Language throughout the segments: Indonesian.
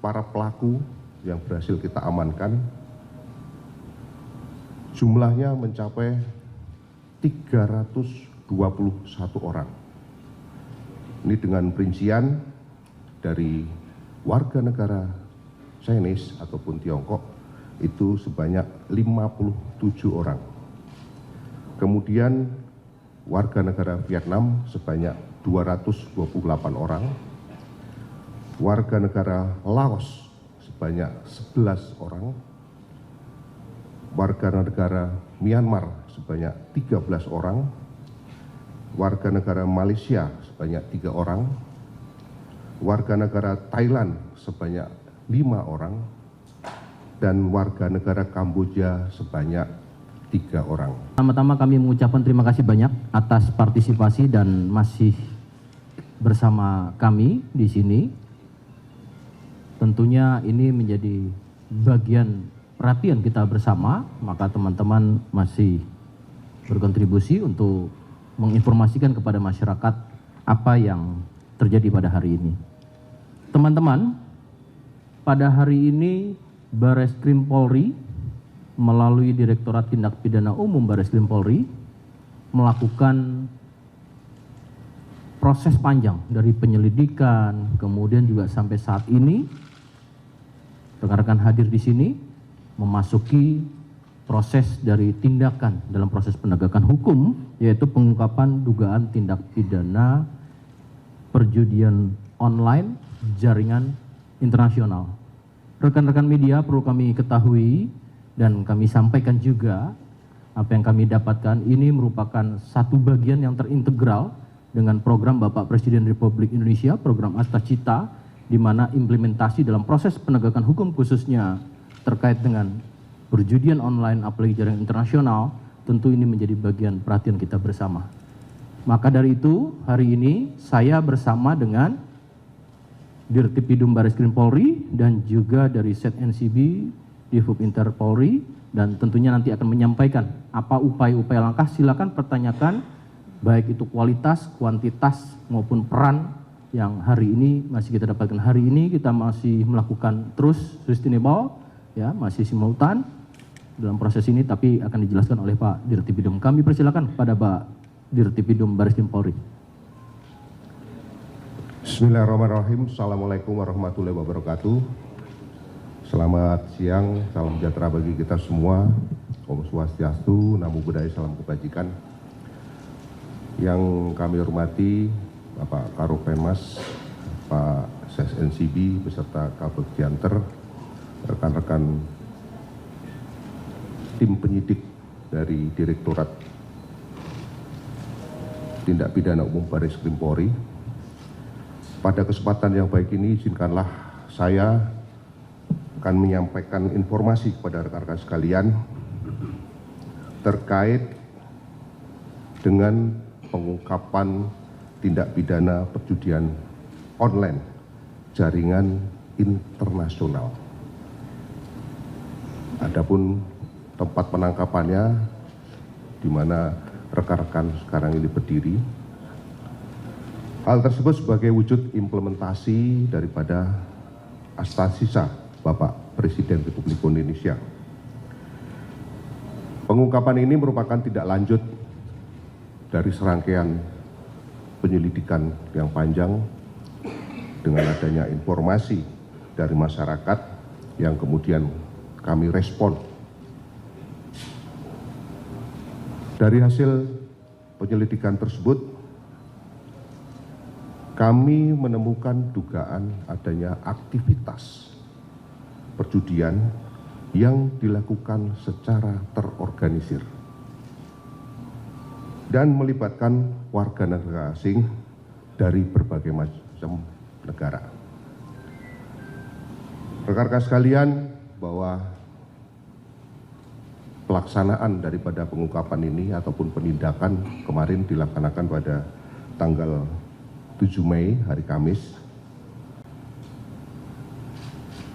para pelaku yang berhasil kita amankan jumlahnya mencapai 321 orang. Ini dengan perincian dari warga negara Chinese ataupun Tiongkok itu sebanyak 57 orang. Kemudian warga negara Vietnam sebanyak 228 orang. Warga negara Laos sebanyak 11 orang. Warga negara Myanmar sebanyak 13 orang. Warga negara Malaysia sebanyak 3 orang. Warga negara Thailand sebanyak 5 orang. Dan warga negara Kamboja sebanyak 3 orang. Pertama-tama kami mengucapkan terima kasih banyak atas partisipasi dan masih bersama kami di sini. Tentunya ini menjadi bagian perhatian kita bersama, maka teman-teman masih berkontribusi untuk menginformasikan kepada masyarakat apa yang terjadi pada hari ini. Teman-teman, pada hari ini Bareskrim Polri melalui Direktorat Tindak Pidana Umum Bareskrim Polri melakukan proses panjang dari penyelidikan, kemudian juga sampai saat ini rekan-rekan hadir di sini memasuki proses dari tindakan dalam proses penegakan hukum, yaitu pengungkapan dugaan tindak pidana perjudian online jaringan internasional. Rekan-rekan media perlu kami ketahui dan kami sampaikan juga apa yang kami dapatkan ini merupakan satu bagian yang terintegral dengan program Bapak Presiden Republik Indonesia, program Astacita, di mana implementasi dalam proses penegakan hukum khususnya terkait dengan perjudian online apalagi jaringan internasional, tentu ini menjadi bagian perhatian kita bersama. Maka dari itu, hari ini saya bersama dengan Dirtipidum Bareskrim Polri dan juga dari Set NCB, Divhub Inter Polri, dan tentunya nanti akan menyampaikan apa upaya-upaya langkah. Silakan pertanyakan baik itu kualitas, kuantitas maupun peran yang hari ini masih kita dapatkan. Hari ini kita masih melakukan terus sustainable, ya, masih simultan dalam proses ini, tapi akan dijelaskan oleh Pak Dirtipidum. Kami persilakan kepada Pak Dirtipidum Bareskrim Polri. Bismillahirrahmanirrahim. Assalamualaikum warahmatullahi wabarakatuh. Selamat siang, salam sejahtera bagi kita semua. Om Swastiastu, Namo Buddhaya, salam kebajikan. Yang kami hormati Bapak Karopenmas, Pak Ses NCB beserta Kabag Janter, rekan-rekan tim penyidik dari Direktorat Tindak Pidana Umum Bareskrim Polri. Pada kesempatan yang baik ini izinkanlah saya akan menyampaikan informasi kepada rekan-rekan sekalian terkait dengan pengungkapan tindak pidana perjudian online jaringan internasional. Adapun tempat penangkapannya di mana rekan-rekan sekarang ini berdiri. Hal tersebut sebagai wujud implementasi daripada Astacita Bapak Presiden Republik Indonesia. Pengungkapan ini merupakan tindak lanjut dari serangkaian penyelidikan yang panjang dengan adanya informasi dari masyarakat yang kemudian kami respon. Dari hasil penyelidikan tersebut, kami menemukan dugaan adanya aktivitas perjudian yang dilakukan secara terorganisir dan melibatkan warga negara asing dari berbagai macam negara. Rekan-rekan sekalian, bahwa pelaksanaan daripada pengungkapan ini ataupun penindakan kemarin dilaksanakan pada tanggal 7 Mei, hari Kamis.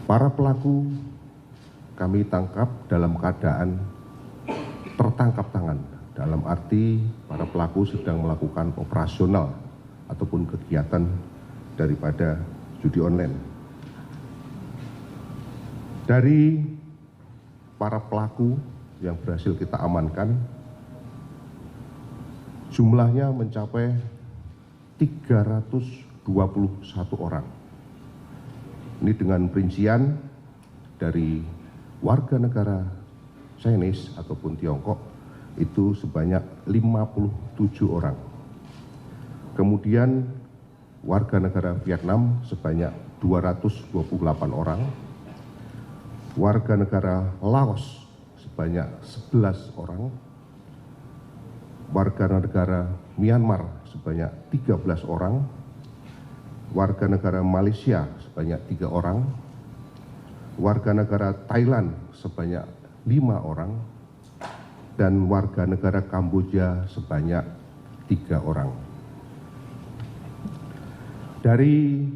Para pelaku kami tangkap dalam keadaan tertangkap tangan. Dalam arti para pelaku sedang melakukan operasional ataupun kegiatan daripada judi online. Dari para pelaku yang berhasil kita amankan, jumlahnya mencapai 321 orang. Ini dengan perincian dari warga negara Chinese ataupun Tiongkok itu sebanyak 57 orang. Kemudian warga negara Vietnam sebanyak 228 orang. Warga negara Laos sebanyak 11 orang. Warga negara Myanmar sebanyak 13 orang. Warga negara Malaysia sebanyak 3 orang. Warga negara Thailand sebanyak 5 orang. Dan warga negara Kamboja sebanyak 3 orang. Dari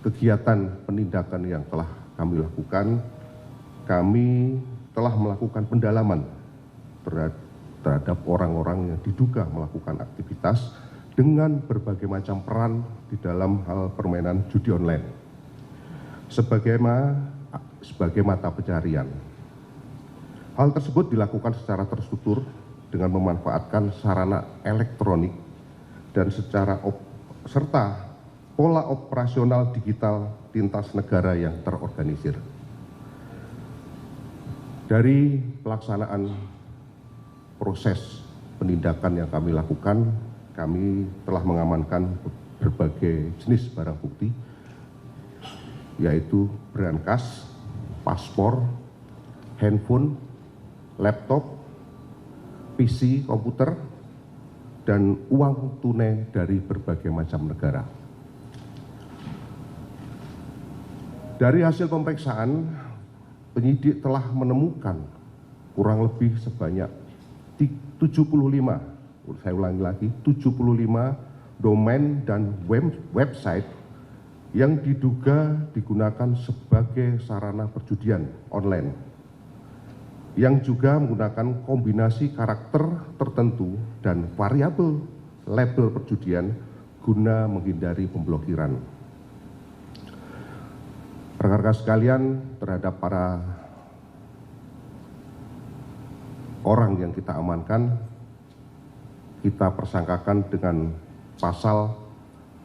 kegiatan penindakan yang telah kami lakukan, kami telah melakukan pendalaman terhadap orang-orang yang diduga melakukan aktivitas dengan berbagai macam peran di dalam hal permainan judi online sebagai mata pencarian. Hal tersebut dilakukan secara terstruktur dengan memanfaatkan sarana elektronik dan serta pola operasional digital lintas negara yang terorganisir. Dari pelaksanaan proses penindakan yang kami lakukan, kami telah mengamankan berbagai jenis barang bukti, yaitu berangkas, paspor, handphone, laptop, PC, komputer, dan uang tunai dari berbagai macam negara. Dari hasil pemeriksaan, penyidik telah menemukan kurang lebih sebanyak 75, saya ulangi lagi, 75 domain dan website yang diduga digunakan sebagai sarana perjudian online, yang juga menggunakan kombinasi karakter tertentu dan variabel label perjudian guna menghindari pemblokiran. Rekan-rekan sekalian, terhadap para orang yang kita amankan, kita persangkakan dengan pasal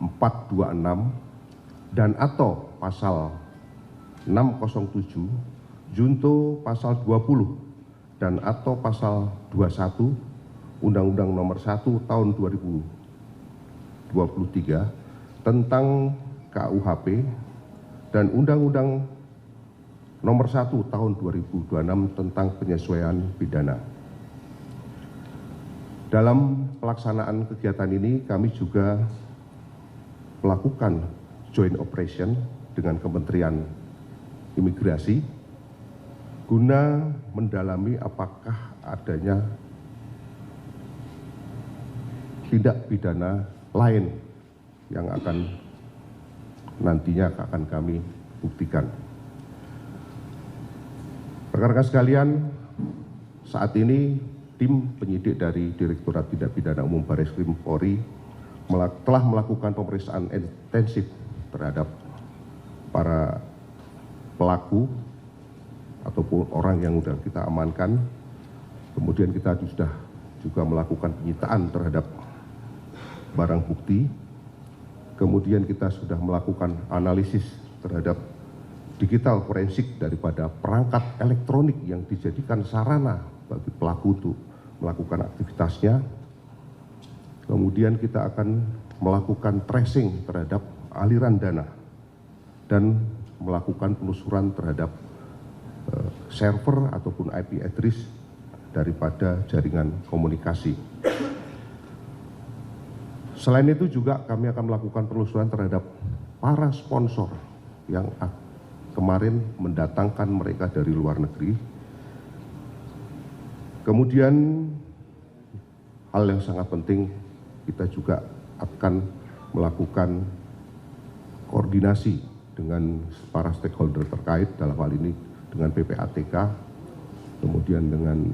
426 dan atau pasal 607, junto pasal 20 dan atau pasal 21 Undang-Undang Nomor 1 Tahun 2023 tentang KUHP dan Undang-Undang Nomor 1 Tahun 2026 tentang penyesuaian pidana. Dalam pelaksanaan kegiatan ini kami juga melakukan joint operation dengan Kementerian Imigrasi guna mendalami apakah adanya tindak pidana lain yang nantinya akan kami buktikan. Rekan-rekan sekalian, saat ini tim penyidik dari Direktorat Tindak Pidana Umum Barreskrim Polri telah melakukan pemeriksaan intensif terhadap para pelaku ataupun orang yang sudah kita amankan. Kemudian kita sudah juga melakukan penyitaan terhadap barang bukti. Kemudian kita sudah melakukan analisis terhadap digital forensik daripada perangkat elektronik yang dijadikan sarana bagi pelaku untuk melakukan aktivitasnya. Kemudian kita akan melakukan tracing terhadap aliran dana dan melakukan penelusuran terhadap server ataupun IP address daripada jaringan komunikasi. Selain itu juga kami akan melakukan penelusuran terhadap para sponsor yang kemarin mendatangkan mereka dari luar negeri. Kemudian hal yang sangat penting, kita juga akan melakukan koordinasi dengan para stakeholder terkait, dalam hal ini dengan PPATK, kemudian dengan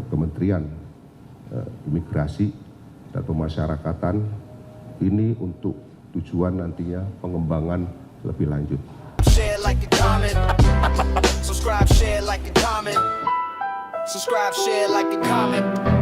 Kementerian Imigrasi dan Pemasyarakatan, ini untuk tujuan nantinya pengembangan lebih lanjut. like a comment. Subscribe, share, like a comment.